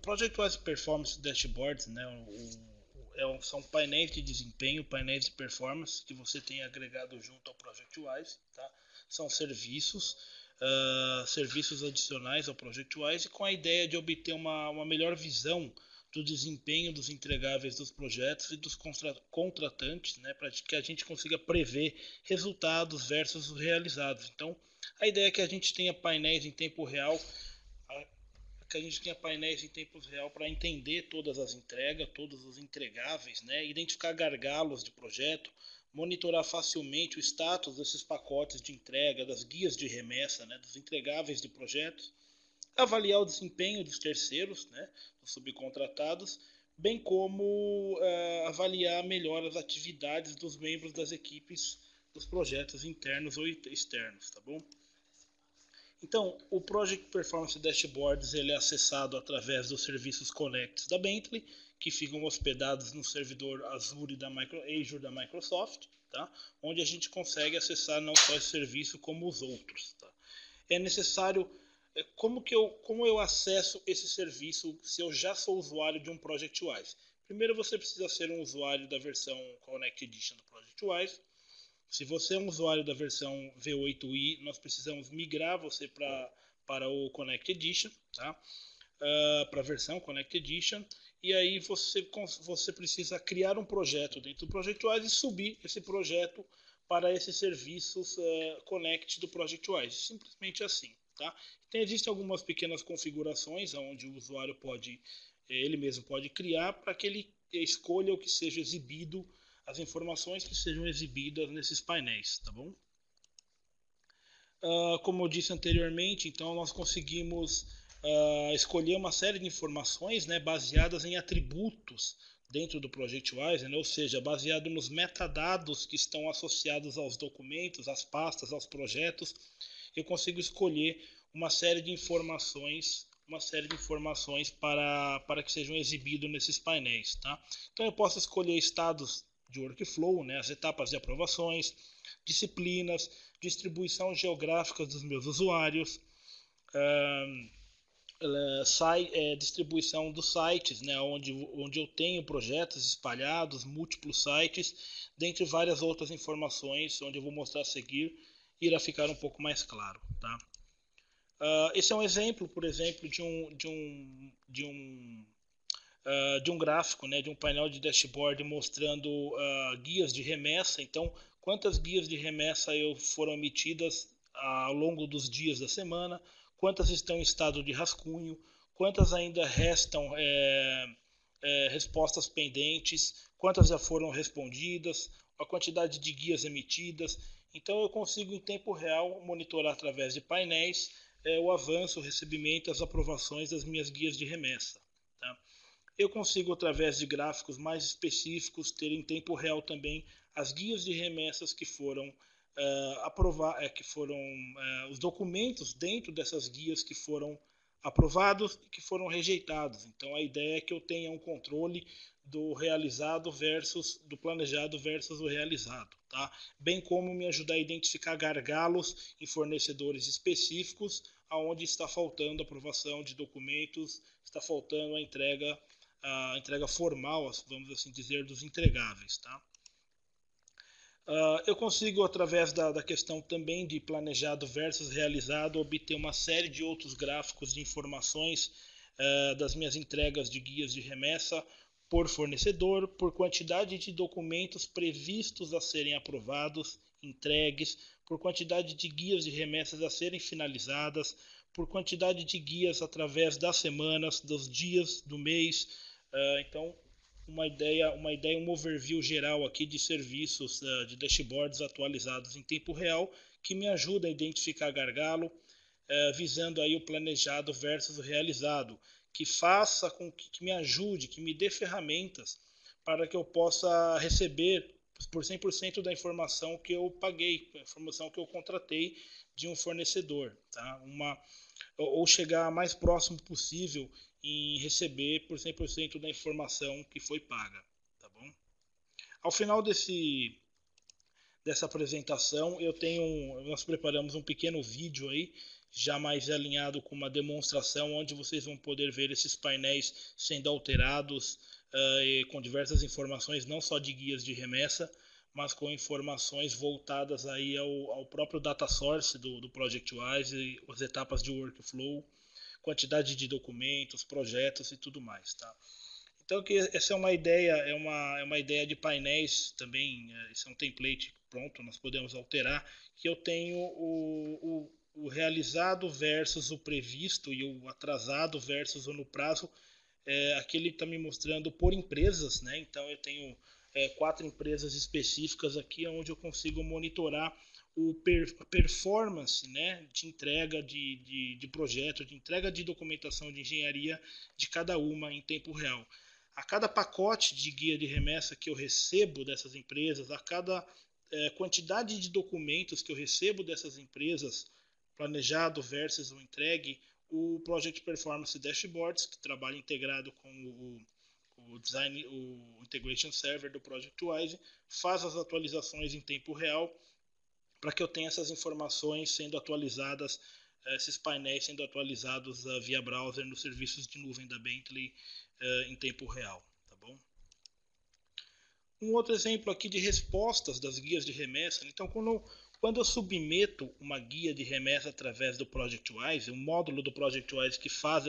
ProjectWise Performance Dashboards, né, são painéis de desempenho, painéis de performance que você tem agregado junto ao ProjectWise, tá? São serviços, serviços adicionais ao ProjectWise com a ideia de obter uma melhor visão do desempenho dos entregáveis dos projetos e dos contratantes, né, para que a gente consiga prever resultados versus os realizados. Então, a ideia é que a gente tenha painéis em tempo real, para entender todas as entregas, todos os entregáveis, né? Identificar gargalos de projeto, monitorar facilmente o status desses pacotes de entrega, das guias de remessa, né? Dos entregáveis de projetos, avaliar o desempenho dos terceiros, né? Dos subcontratados, bem como avaliar melhor as atividades dos membros das equipes dos projetos internos ou externos, tá bom? Então, o Project Performance Dashboards ele é acessado através dos serviços Connects da Bentley, que ficam hospedados no servidor Azure da Microsoft, tá? Onde a gente consegue acessar não só esse serviço como os outros. Tá? É necessário... Como eu acesso esse serviço se eu já sou usuário de um ProjectWise? Primeiro você precisa ser um usuário da versão Connect Edition do ProjectWise. Se você é um usuário da versão V8i, nós precisamos migrar você para o Connect Edition, tá? Para a versão Connect Edition, e aí você precisa criar um projeto dentro do ProjectWise e subir esse projeto para esses serviços Connect do ProjectWise, simplesmente assim. Tá? Então, existem algumas pequenas configurações onde o usuário ele mesmo pode criar para que ele escolha o que seja exibido, as informações que sejam exibidas nesses painéis, tá bom? Como eu disse anteriormente, então nós conseguimos escolher uma série de informações, né, baseadas em atributos dentro do ProjectWise, né, ou seja, baseado nos metadados que estão associados aos documentos, às pastas, aos projetos. Eu consigo escolher uma série de informações para que sejam exibidos nesses painéis, tá? Então eu posso escolher estados de workflow, né, as etapas de aprovações, disciplinas, distribuição geográfica dos meus usuários, distribuição dos sites, né, onde eu tenho projetos espalhados, múltiplos sites, dentre várias outras informações, onde eu vou mostrar a seguir, irá ficar um pouco mais claro. Tá? Esse é um exemplo, por exemplo, de um gráfico, né, de um painel de dashboard mostrando guias de remessa. Então, quantas guias de remessa foram emitidas ao longo dos dias da semana, quantas estão em estado de rascunho, quantas ainda restam respostas pendentes, quantas já foram respondidas, a quantidade de guias emitidas. Então, eu consigo em tempo real monitorar através de painéis o avanço, o recebimento, as aprovações das minhas guias de remessa. Tá? Eu consigo, através de gráficos mais específicos, ter em tempo real também as guias de remessas que foram os documentos dentro dessas guias que foram aprovados e que foram rejeitados. Então a ideia é que eu tenha um controle do planejado versus o realizado, tá? Bem como me ajudar a identificar gargalos em fornecedores específicos, aonde está faltando a aprovação de documentos, está faltando a entrega formal, vamos assim dizer, dos entregáveis, tá? Eu consigo, através da questão também de planejado versus realizado, obter uma série de outros gráficos de informações das minhas entregas de guias de remessa por fornecedor, por quantidade de documentos previstos a serem aprovados, entregues, por quantidade de guias de remessas a serem finalizadas, por quantidade de guias através das semanas, dos dias, do mês. Então, um overview geral aqui de serviços de dashboards atualizados em tempo real, que me ajuda a identificar gargalo, visando aí o planejado versus o realizado, que faça com que me ajude, que me dê ferramentas para que eu possa receber por 100% da informação que eu paguei, a informação que eu contratei de um fornecedor, tá? Ou chegar mais próximo possível em receber por 100% da informação que foi paga, tá bom? Ao final dessa apresentação, nós preparamos um pequeno vídeo aí já mais alinhado com uma demonstração onde vocês vão poder ver esses painéis sendo alterados com diversas informações, não só de guias de remessa, mas com informações voltadas aí ao próprio data source do ProjectWise, as etapas de workflow, quantidade de documentos, projetos e tudo mais, tá? Então que essa é uma ideia, é uma ideia de painéis também, esse é um template pronto, nós podemos alterar, que eu tenho o realizado versus o previsto e o atrasado versus o no prazo. Aqui ele está me mostrando por empresas, né? Então eu tenho 4 empresas específicas aqui onde eu consigo monitorar a performance, né, de entrega de projeto, de entrega de documentação de engenharia de cada uma em tempo real. A cada pacote de guia de remessa que eu recebo dessas empresas, a cada quantidade de documentos que eu recebo dessas empresas, planejado versus o entregue, o Project Performance Dashboards, que trabalha integrado com o design, o Integration Server do ProjectWise, faz as atualizações em tempo real para que eu tenha essas informações sendo atualizadas, esses painéis sendo atualizados via browser nos serviços de nuvem da Bentley em tempo real, tá bom? Um outro exemplo aqui de respostas das guias de remessa. Então, quando eu submeto uma guia de remessa através do ProjectWise, um módulo do ProjectWise que faz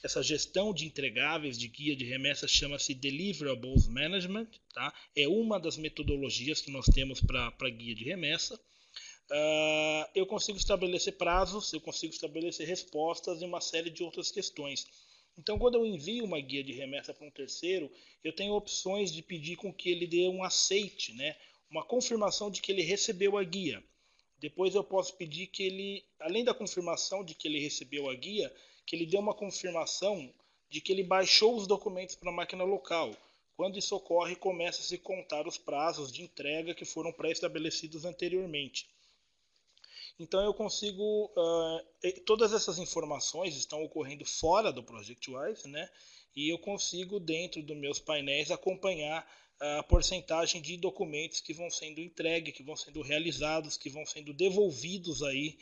essa gestão de entregáveis de guia de remessa chama-se Deliverables Management, tá? É uma das metodologias que nós temos para guia de remessa. Eu consigo estabelecer prazos, eu consigo estabelecer respostas e uma série de outras questões. Então, quando eu envio uma guia de remessa para um terceiro, eu tenho opções de pedir com que ele dê um aceite, né? Uma confirmação de que ele recebeu a guia. Depois eu posso pedir que ele, além da confirmação de que ele recebeu a guia, que ele dê uma confirmação de que ele baixou os documentos para a máquina local. Quando isso ocorre, começa a se contar os prazos de entrega que foram pré-estabelecidos anteriormente. Então eu consigo, todas essas informações estão ocorrendo fora do ProjectWise, né? E eu consigo, dentro dos meus painéis, acompanhar a porcentagem de documentos que vão sendo entregues, que vão sendo realizados, que vão sendo devolvidos aí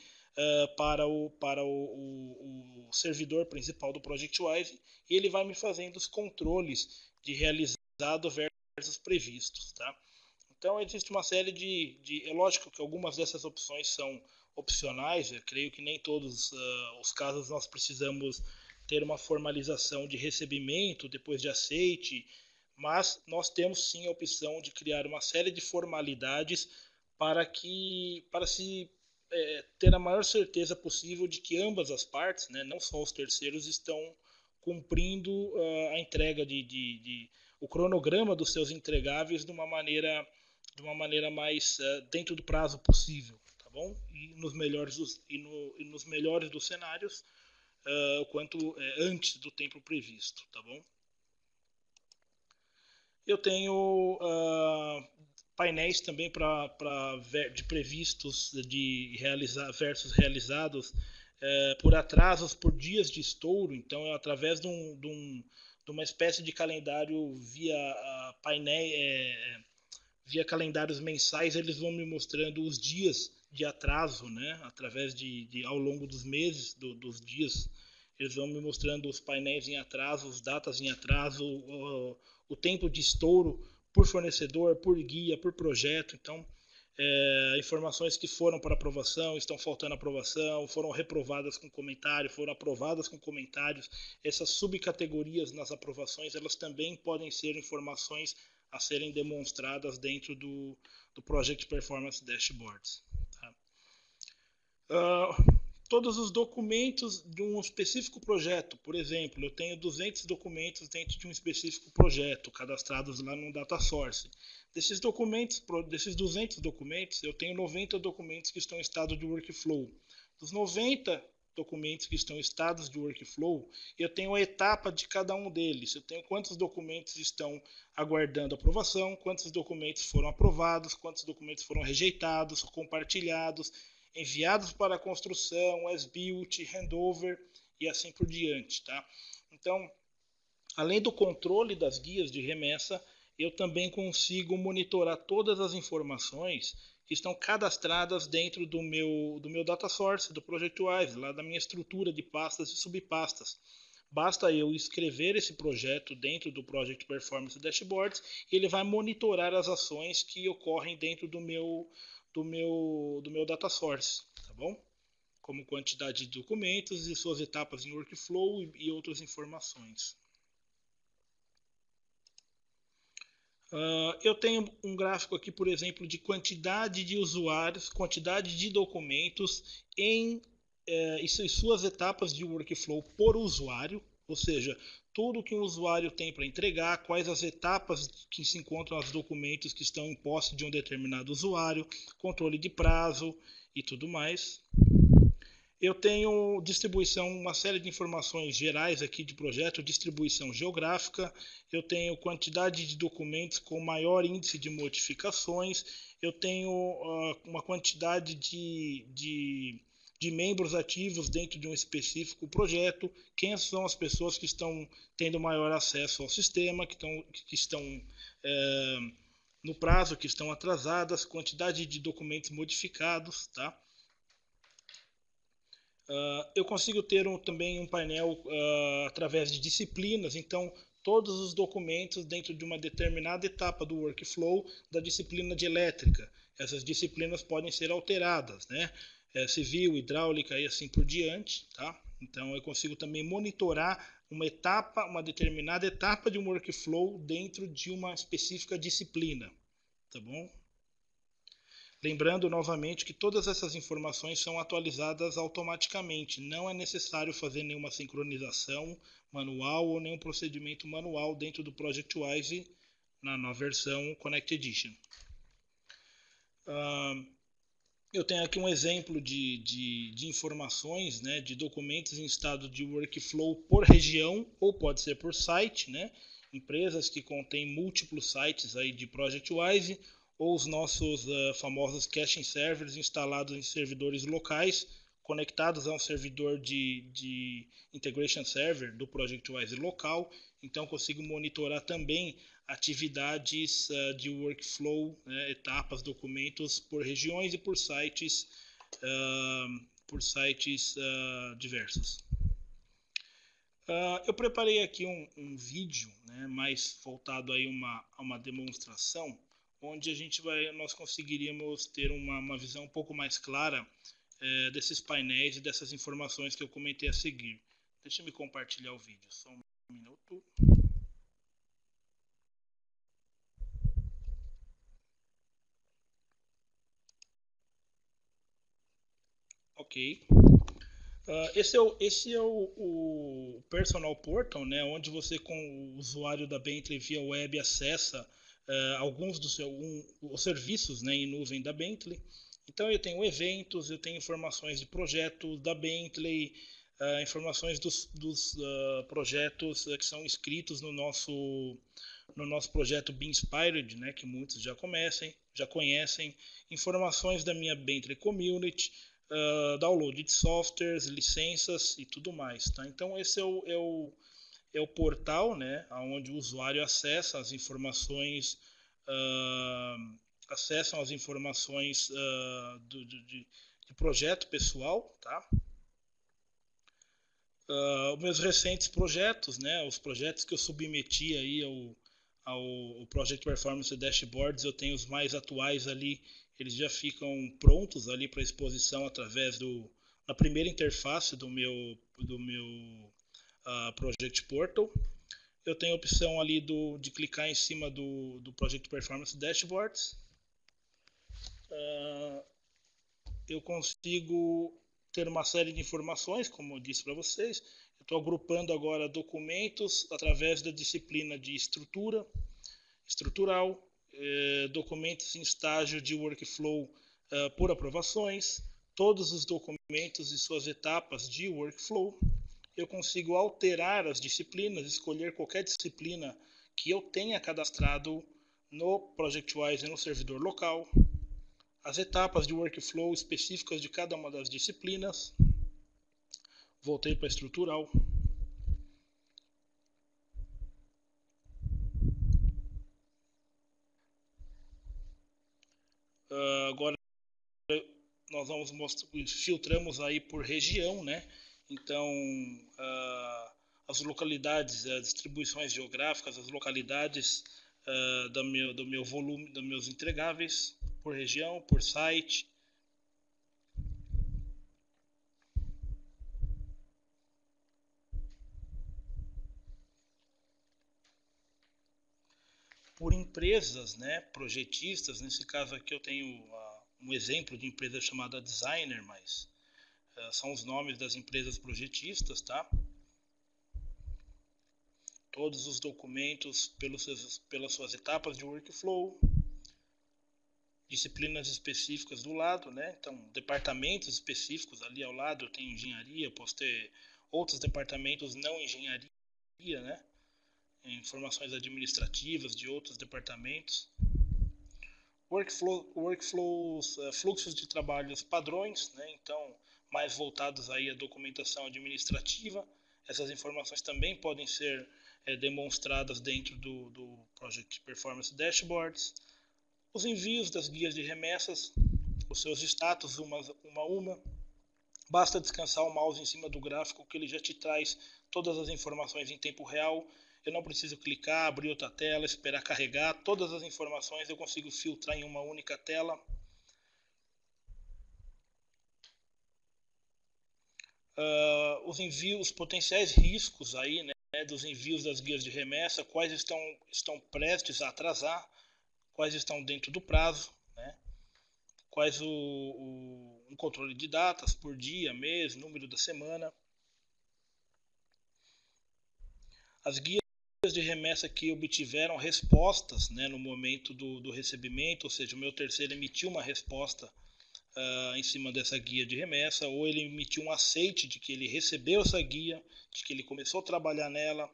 para o servidor principal do ProjectWise, e ele vai me fazendo os controles de realizado versus previstos, tá? Então existe uma série é lógico que algumas dessas opções são opcionais, eu creio que nem todos os casos nós precisamos ter uma formalização de recebimento depois de aceite, mas nós temos sim a opção de criar uma série de formalidades para se ter a maior certeza possível de que ambas as partes, né, não só os terceiros, estão cumprindo a entrega o cronograma dos seus entregáveis de uma maneira mais dentro do prazo possível, tá bom? E nos melhores dos cenários, quanto antes do tempo previsto, tá bom? Eu tenho painéis também de previstos de versus realizados por atrasos por dias de estouro. Então, através de uma espécie de calendário via calendários mensais, eles vão me mostrando os dias de atraso, né? Através ao longo dos meses, dos dias, eles vão me mostrando os painéis em atraso, as datas em atraso, o tempo de estouro por fornecedor, por guia, por projeto. Então, informações que foram para aprovação, estão faltando aprovação, foram reprovadas com comentário, foram aprovadas com comentários. Essas subcategorias nas aprovações, elas também podem ser informações a serem demonstradas dentro do Project Performance Dashboards. Tá? Todos os documentos de um específico projeto, por exemplo, eu tenho 200 documentos dentro de um específico projeto, cadastrados lá no Data Source. Desses 200 documentos, eu tenho 90 documentos que estão em estado de workflow. Dos 90 documentos que estão em estados de workflow, eu tenho a etapa de cada um deles. Eu tenho quantos documentos estão aguardando aprovação, quantos documentos foram aprovados, quantos documentos foram rejeitados, compartilhados, enviados para a construção, as-built, handover e assim por diante, tá? Então, além do controle das guias de remessa, eu também consigo monitorar todas as informações que estão cadastradas dentro do meu data source, do ProjectWise, lá da minha estrutura de pastas e subpastas. Basta eu escrever esse projeto dentro do Project Performance Dashboards e ele vai monitorar as ações que ocorrem dentro do meu data source, tá bom? Como quantidade de documentos e suas etapas em workflow e outras informações. Eu tenho um gráfico aqui, por exemplo, de quantidade de usuários, quantidade de documentos em suas etapas de workflow por usuário, ou seja, tudo que um usuário tem para entregar, quais as etapas que se encontram os documentos que estão em posse de um determinado usuário, controle de prazo e tudo mais. Eu tenho distribuição, uma série de informações gerais aqui de projeto, distribuição geográfica, eu tenho quantidade de documentos com maior índice de modificações, eu tenho uma quantidade de membros ativos dentro de um específico projeto, quem são as pessoas que estão tendo maior acesso ao sistema, que estão no prazo, que estão atrasadas, quantidade de documentos modificados, tá? Eu consigo ter também um painel através de disciplinas, então todos os documentos dentro de uma determinada etapa do workflow da disciplina de elétrica. Essas disciplinas podem ser alteradas, né? Civil, hidráulica e assim por diante, tá? Então eu consigo também monitorar uma determinada etapa de um workflow dentro de uma específica disciplina, tá bom? Lembrando novamente que todas essas informações são atualizadas automaticamente, não é necessário fazer nenhuma sincronização manual ou nenhum procedimento manual dentro do ProjectWise na versão Connect Edition. Eu tenho aqui um exemplo de informações, né, de documentos em estado de workflow por região ou pode ser por site, né, empresas que contêm múltiplos sites aí de ProjectWise ou os nossos famosos caching servers instalados em servidores locais, conectados a um servidor de integration server do ProjectWise local. Então consigo monitorar também atividades de workflow, né, etapas, documentos por regiões e por sites diversos. Eu preparei aqui um vídeo, né, mais voltado aí a uma demonstração, onde nós conseguiríamos ter uma visão um pouco mais clara desses painéis e dessas informações que eu comentei a seguir. Deixa eu compartilhar o vídeo, só um minuto. Ok. Esse é o Personal Portal, né, onde você, com o usuário da Bentley via web, acessa alguns os serviços, né, em nuvem da Bentley. Então eu tenho eventos, eu tenho informações de projetos da Bentley, informações dos projetos que são inscritos no nosso projeto Be Inspired, né, que muitos já conhecem, informações da minha Bentley Community, download de softwares, licenças e tudo mais. Tá? Então esse é o portal, né, onde o usuário acessa as informações, de projeto pessoal, tá? Os meus recentes projetos, né, os projetos que eu submeti aí ao Project Performance Dashboards, eu tenho os mais atuais ali, eles já ficam prontos ali para exposição através da primeira interface do meu Project Portal. Eu tenho a opção ali de clicar em cima do Project Performance Dashboards. Eu consigo ter uma série de informações, como eu disse para vocês. Eu estou agrupando agora documentos através da disciplina de estrutural, documentos em estágio de workflow por aprovações, todos os documentos e suas etapas de workflow. Eu consigo alterar as disciplinas, escolher qualquer disciplina que eu tenha cadastrado no ProjectWise no servidor local, as etapas de workflow específicas de cada uma das disciplinas. Voltei para estrutural. Agora nós filtramos aí por região, né? Então, as localidades, as distribuições geográficas, as localidades do meu volume, dos meus entregáveis, por região, por site. Por empresas, né, projetistas. Nesse caso aqui eu tenho um exemplo de empresa chamada Designer, mas são os nomes das empresas projetistas, tá? Todos os documentos pelas suas etapas de workflow, disciplinas específicas do lado, né? Então, departamentos específicos ali ao lado, eu tenho engenharia, posso ter outros departamentos não engenharia, né? Informações administrativas de outros departamentos. Workflows, fluxos de trabalhos padrões, né? Então, mais voltados aí à documentação administrativa. Essas informações também podem ser demonstradas dentro do Project Performance Dashboards. Os envios das guias de remessas, os seus status uma a uma. Basta descansar o mouse em cima do gráfico que ele já te traz todas as informações em tempo real. Eu não preciso clicar, abrir outra tela, esperar carregar. Todas as informações eu consigo filtrar em uma única tela. Os envios, os potenciais riscos aí, né, dos envios das guias de remessa, quais estão prestes a atrasar, quais estão dentro do prazo, né, quais um controle de datas por dia, mês, número da semana. As guias de remessa que obtiveram respostas, né, no momento do recebimento, ou seja, o meu terceiro emitiu uma resposta em cima dessa guia de remessa, ou ele emitiu um aceite de que ele recebeu essa guia, de que ele começou a trabalhar nela.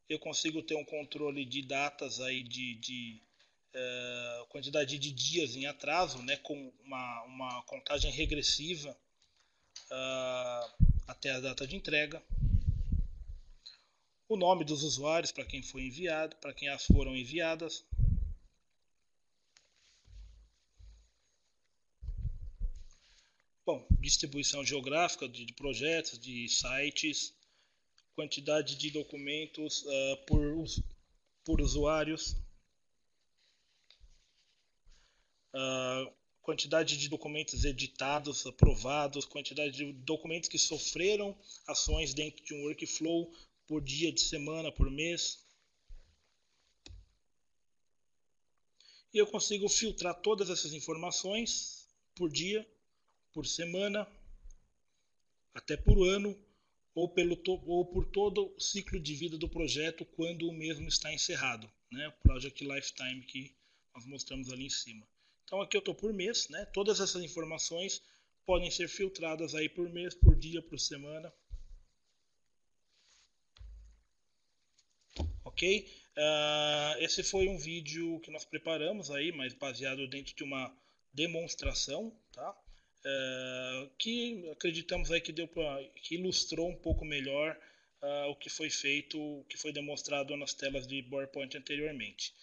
Eu consigo ter um controle de datas aí de quantidade de dias em atraso, né, com uma contagem regressiva até a data de entrega. O nome dos usuários para quem foi enviado, para quem as foram enviadas. Bom, distribuição geográfica de projetos, de sites, quantidade de documentos por usuários, quantidade de documentos editados, aprovados, quantidade de documentos que sofreram ações dentro de um workflow por dia, de semana, por mês. E eu consigo filtrar todas essas informações por dia, por semana, até por ano, ou por todo o ciclo de vida do projeto quando o mesmo está encerrado, né? O Project Lifetime que nós mostramos ali em cima. Então aqui eu estou por mês, né? Todas essas informações podem ser filtradas aí por mês, por dia, por semana. Ok? Esse foi um vídeo que nós preparamos aí, mas baseado dentro de uma demonstração, tá? Que acreditamos aí que que ilustrou um pouco melhor o que foi feito, o que foi demonstrado nas telas de PowerPoint anteriormente.